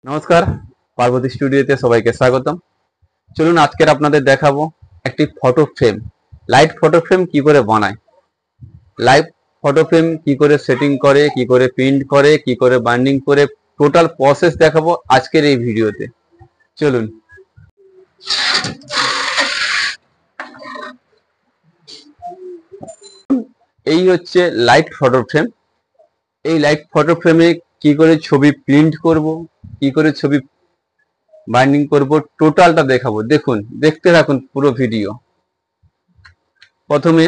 নমস্কার, পার্বতী স্টুডিওতে সবাইকে স্বাগতম। চলুন আজকের আপনাদের দেখাবো একটি photo frame, light photo frame কি করে বানায়, লাইট ফটো ফ্রেম কি করে সেটিং করে, কি করে প্রিন্ট করে, কি করে বাইন্ডিং করে, টোটাল প্রসেস দেখাবো আজকের এই ভিডিওতে। চলুন। এই হচ্ছে লাইট ফটো ফ্রেম। এই লাইট ফটো ফ্রেমে কি করে ছবি প্রিন্ট করব, কি করে ছবি বাইন্ডিং করব, টোটালটা দেখাবো। দেখুন, দেখতে থাকুন পুরো ভিডিও। প্রথমে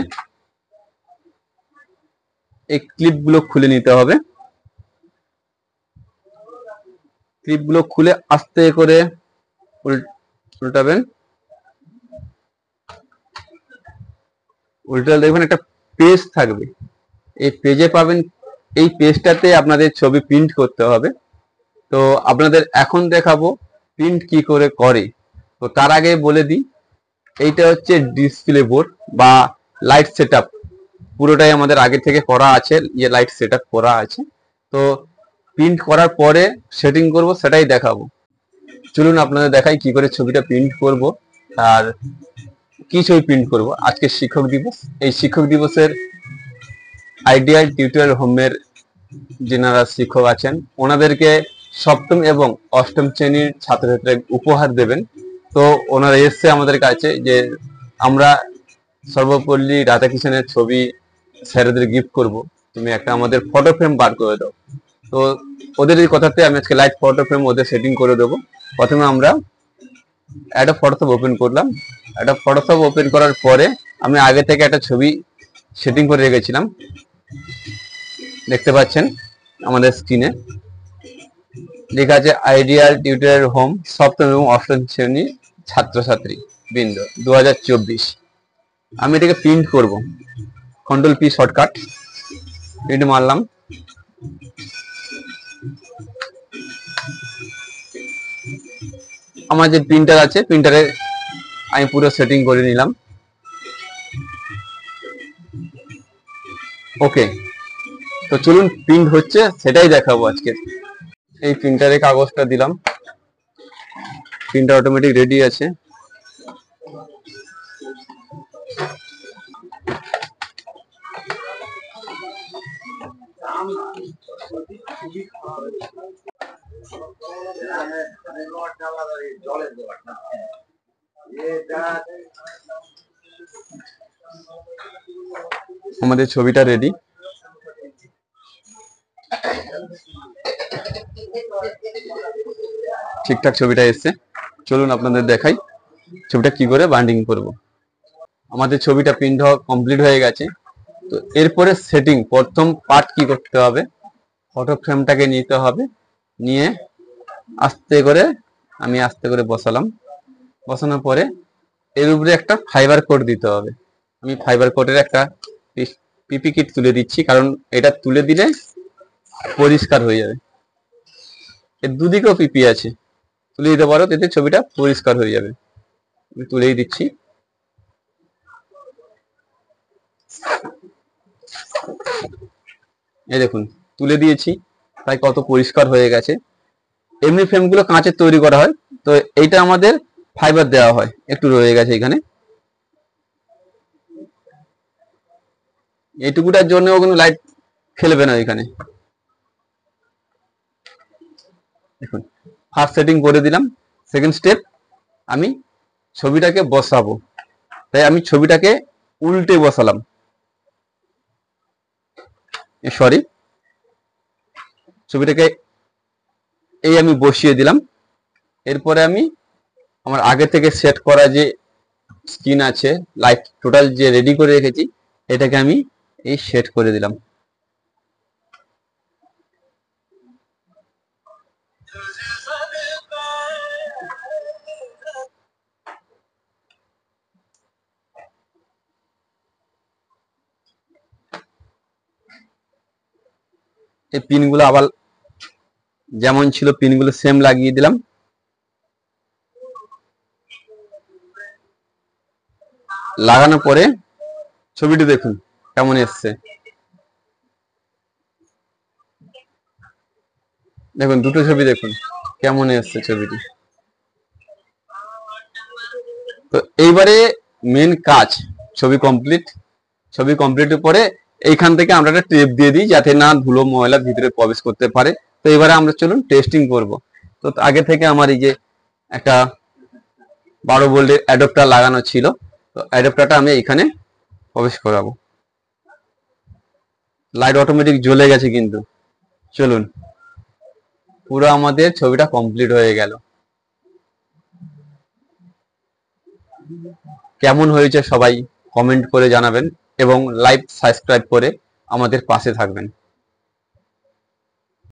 এই ক্লিপগুলো খুলে নিতে হবে। ক্লিপগুলো খুলে আস্তে করে উল্টাবেন। উল্টালে দেখবেন একটা পেজ থাকবে, এই পেজে পাবেন। এই পেজটাতে আপনাদের ছবি প্রিন্ট করতে হবে। তো আপনাদের এখন দেখাবো প্রিন্ট কি করে করে। তো তার আগে বলে দিই, এইটা হচ্ছে ডিসপ্লে বোর্ড বা লাইট সেটআপ। পুরোটাই আমাদের আগে থেকে করা আছে, লাইট সেটআপ করা আছে। তো প্রিন্ট করার পরে সেটিং করব, সেটাই দেখাবো। চলুন আপনাদের দেখাই কি করে ছবিটা প্রিন্ট করব আর কি ছবি প্রিন্ট করব। আজকে শিক্ষক দিবস। এই শিক্ষক দিবসের আইডিয়াল টিউটোরিয়াল হোমের যিনারা শিক্ষক আছেন, ওনাদেরকে সপ্তম এবং অষ্টম শ্রেণীর ছাত্রছাত্রীরা উপহার দেবেন। তো ওনারা এসছে আমাদের কাছে যে আমরা সর্বপল্লী রাধাকৃষ্ণের ছবি স্যারেদের গিফট করব, তুমি একটা আমাদের ফটো ফ্রেম বার করে দাও। তো ওদের এই কথাতে আমি আজকে লাইট ফটো ফ্রেম ওদের সেটিং করে দেবো। প্রথমে আমরা একটা ফটোশপ ওপেন করলাম। একটা ফটোশপ ওপেন করার পরে আমি আগে থেকে একটা ছবি সেটিং করে রেখেছিলাম, দেখতে পাচ্ছেন আমাদের স্ক্রিনে লেখা আছে আইডিয়াল টিউটোরিয়াল হোম সপ্তম এবং অষ্টম শ্রেণী ছাত্রছাত্রী বৃন্দ 2024। আমি এটাকে প্রিন্ট করব। কন্ট্রোল পি শর্টকাট, প্রিন্ট মারলাম। আমার যে প্রিন্টার আছে, প্রিন্টারে আমি পুরো সেটিং করে নিলাম। ওকে, তো চলুন প্রিন্ট হচ্ছে সেটাই দেখাবো আজকে। এই প্রিন্টারে কাগজটা দিলাম, প্রিন্টার অটোমেটিক রেডি আছে। আমাদের ছবিটা রেডি। ঠিকঠাক ছবিটা এসছে। চলুন আপনাদের দেখাই ছবিটা কি করে বাইন্ডিং করব। আমাদের ছবিটা প্রিন্ট হওয়া কমপ্লিট হয়ে গেছে। তো এরপরে সেটিং, প্রথম পার্ট কি করতে হবে, ফটো ফ্রেমটাকে নিতে হবে। নিয়ে আস্তে করে বসালাম। বসানোর পরে এর উপরে একটা ফাইবার কোড দিতে হবে। আমি ফাইবার কোডের একটা পিপি কিট তুলে দিচ্ছি, কারণ এটা তুলে দিলে পরিষ্কার হয়ে যাবে। এর দুদিকেও পিপি আছে, তুলে দিতে পারো, এতে ছবিটা পরিষ্কার হয়ে যাবে। আমি তুলেই দিচ্ছি। এই দেখুন, তুলে দিয়েছি, তাই কত পরিষ্কার হয়ে গেছে। এমনি ফ্রেমগুলো কাঁচের তৈরি করা হয়, তো এইটা আমাদের ফাইবার দেওয়া হয়। একটু রয়ে গেছে এখানে, এইটুকুটার জন্য কোনো লাইট খেলবে না এখানে। দেখুন, ফার্স্ট সেটিং করে দিলাম। সেকেন্ড স্টেপ, আমি ছবিটাকে বসাবো। তাই আমি ছবিটাকে উল্টে বসালাম, সরি, ছবিটাকে এই আমি বসিয়ে দিলাম। এরপরে আমি আমার আগে থেকে সেট করা যে স্ক্রিন আছে, লাইট টোটাল যে রেডি করে রেখেছি, এটাকে আমি এই সেট করে দিলাম। এই পিনগুলো আবার যেমন ছিল পিনগুলো সেম লাগিয়ে দিলাম। লাগানোর পরে ছবিটি দেখুন কেমন এসছে। দেখুন দুটো ছবি দেখুন। কেমন এসছে ছবিটি। তো এইবারে মেন কাজ, ছবি কমপ্লিট। ছবি কমপ্লিটের পরে এইখান থেকে আমরা একটা টেপ দিয়ে দিই যাতে না ধুলো ময়লা ভিতরে প্রবেশ করতে পারে। তো এবারে আমরা চলুন টেস্টিং করব। তো আগে থেকে আমার এই যে একটা 12 ভোল্টের অ্যাডাপ্টার লাগানো ছিল, তো অ্যাডাপ্টারটা আমি এখানে প্রবেশ করাবো। লাইট অটোমেটিক জ্বলে গেছে কিন্তু। চলুন, পুরো আমাদের ছবিটা কমপ্লিট হয়ে গেল। কেমন হয়েছে সবাই কমেন্ট করে জানাবেন এবং লাইক সাবস্ক্রাইব করে আমাদের পাশে থাকবেন।